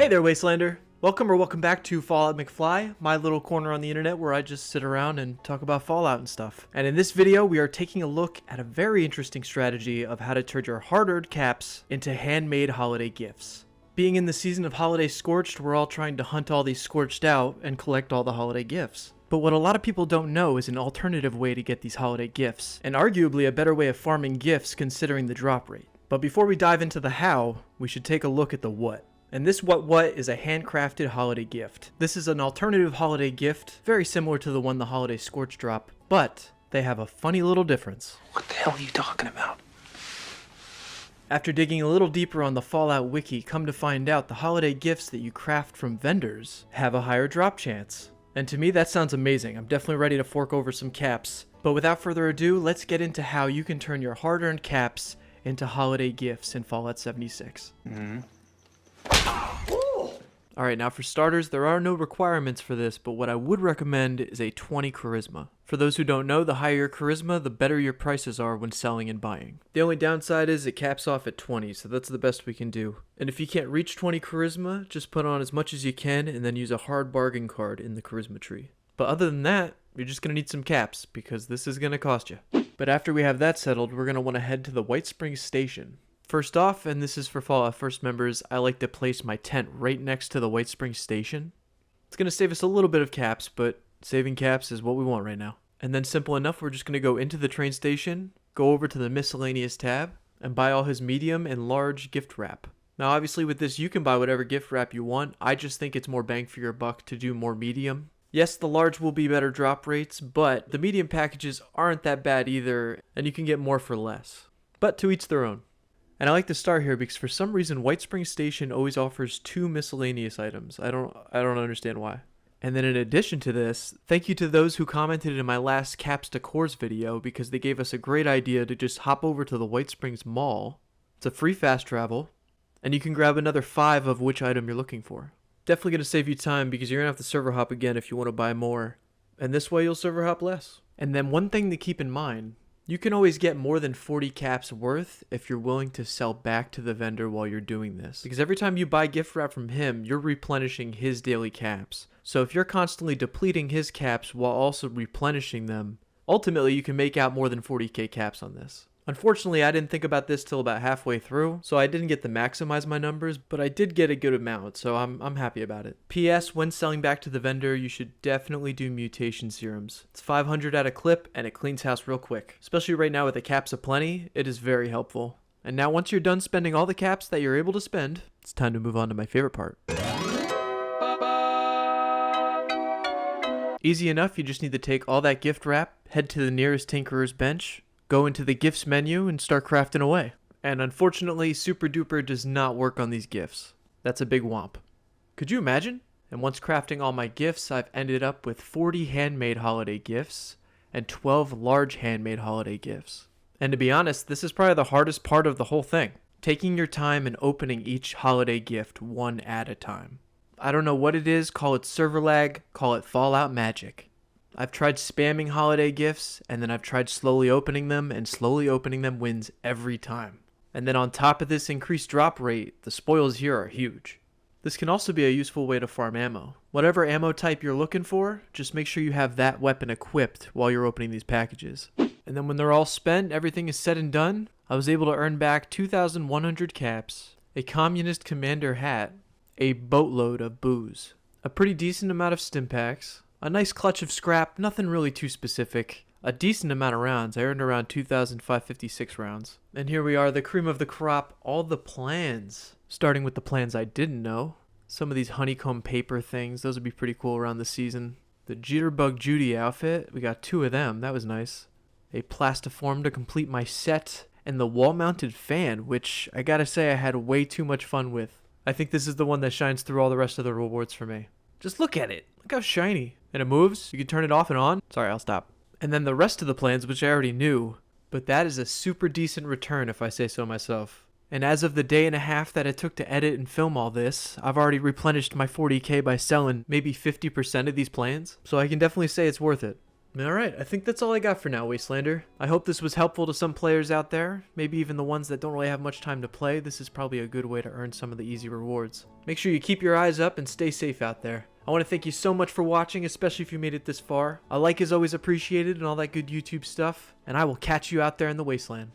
Hey there, Wastelander! Welcome back to Fallout McFly, my little corner on the internet where I just sit around and talk about Fallout and stuff. And in this video, we are taking a look at a very interesting strategy of how to turn your hard-earned caps into handmade holiday gifts. Being in the season of Holiday Scorched, we're all trying to hunt all these scorched out and collect all the holiday gifts. But what a lot of people don't know is an alternative way to get these holiday gifts, and arguably a better way of farming gifts considering the drop rate. But before we dive into the how, we should take a look at the what. And this what is a handcrafted holiday gift. This is an alternative holiday gift, very similar to the one the Holiday Scorched drop, but they have a funny little difference. What the hell are you talking about? After digging a little deeper on the Fallout wiki, come to find out the holiday gifts that you craft from vendors have a higher drop chance. And to me that sounds amazing. I'm definitely ready to fork over some caps. But without further ado, let's get into how you can turn your hard-earned caps into holiday gifts in Fallout 76. Alright, now for starters, there are no requirements for this, but what I would recommend is a 20 charisma. For those who don't know, the higher your charisma, the better your prices are when selling and buying. The only downside is it caps off at 20, so that's the best we can do. And if you can't reach 20 charisma, just put on as much as you can and then use a hard bargain card in the charisma tree. But other than that, you're just going to need some caps, because this is going to cost you. But after we have that settled, we're going to want to head to the White Springs Station. First off, and this is for Fallout First members, I like to place my tent right next to the White Springs Station. It's going to save us a little bit of caps, but saving caps is what we want right now. And then simple enough, we're just going to go into the train station, go over to the miscellaneous tab, and buy all his medium and large gift wrap. Now obviously with this you can buy whatever gift wrap you want, I just think it's more bang for your buck to do more medium. Yes, the large will be better drop rates, but the medium packages aren't that bad either, and you can get more for less. But to each their own. And I like to start here because for some reason White Springs Station always offers 2 miscellaneous items. I don't understand why. And then in addition to this, thank you to those who commented in my last Caps to Cores video because they gave us a great idea to just hop over to the White Springs Mall. It's a free fast travel, and you can grab another 5 of which item you're looking for. Definitely going to save you time because you're going to have to server hop again if you want to buy more. And this way you'll server hop less. And then one thing to keep in mind, you can always get more than 40 caps worth if you're willing to sell back to the vendor while you're doing this. Because every time you buy gift wrap from him, you're replenishing his daily caps. So if you're constantly depleting his caps while also replenishing them, ultimately you can make out more than 40k caps on this. Unfortunately, I didn't think about this till about halfway through, so I didn't get to maximize my numbers, but I did get a good amount, so I'm happy about it. P.S. When selling back to the vendor, you should definitely do mutation serums. It's 500 at a clip, and it cleans house real quick. Especially right now with the caps aplenty, it is very helpful. And now once you're done spending all the caps that you're able to spend, it's time to move on to my favorite part. Easy enough, you just need to take all that gift wrap, head to the nearest tinkerer's bench, go into the gifts menu and start crafting away. And unfortunately, Super Duper does not work on these gifts. That's a big womp. Could you imagine? And once crafting all my gifts, I've ended up with 40 handmade holiday gifts and 12 large handmade holiday gifts. And to be honest, this is probably the hardest part of the whole thing. Taking your time and opening each holiday gift one at a time. I don't know what it is, call it server lag, call it Fallout magic. I've tried spamming holiday gifts, and then I've tried slowly opening them, and slowly opening them wins every time. And then on top of this increased drop rate, the spoils here are huge. This can also be a useful way to farm ammo. Whatever ammo type you're looking for, just make sure you have that weapon equipped while you're opening these packages. And then when they're all spent, everything is said and done, I was able to earn back 2,100 caps, a communist commander hat, a boatload of booze, a pretty decent amount of stim packs, a nice clutch of scrap, nothing really too specific. A decent amount of rounds. I earned around 2,556 rounds. And here we are, the cream of the crop, all the plans. Starting with the plans I didn't know. Some of these honeycomb paper things, those would be pretty cool around the season. The Jitterbug Judy outfit, we got 2 of them, that was nice. A plastiform to complete my set. And the wall-mounted fan, which I gotta say I had way too much fun with. I think this is the one that shines through all the rest of the rewards for me. Just look at it. Look how shiny. And it moves. You can turn it off and on. Sorry, I'll stop. And then the rest of the plans, which I already knew. But that is a super decent return if I say so myself. And as of the day and a half that it took to edit and film all this, I've already replenished my 40k by selling maybe 50% of these plans. So I can definitely say it's worth it. Alright, I think that's all I got for now, Wastelander. I hope this was helpful to some players out there, maybe even the ones that don't really have much time to play. This is probably a good way to earn some of the easy rewards. Make sure you keep your eyes up and stay safe out there. I want to thank you so much for watching, especially if you made it this far. A like is always appreciated and all that good YouTube stuff, and I will catch you out there in the wasteland.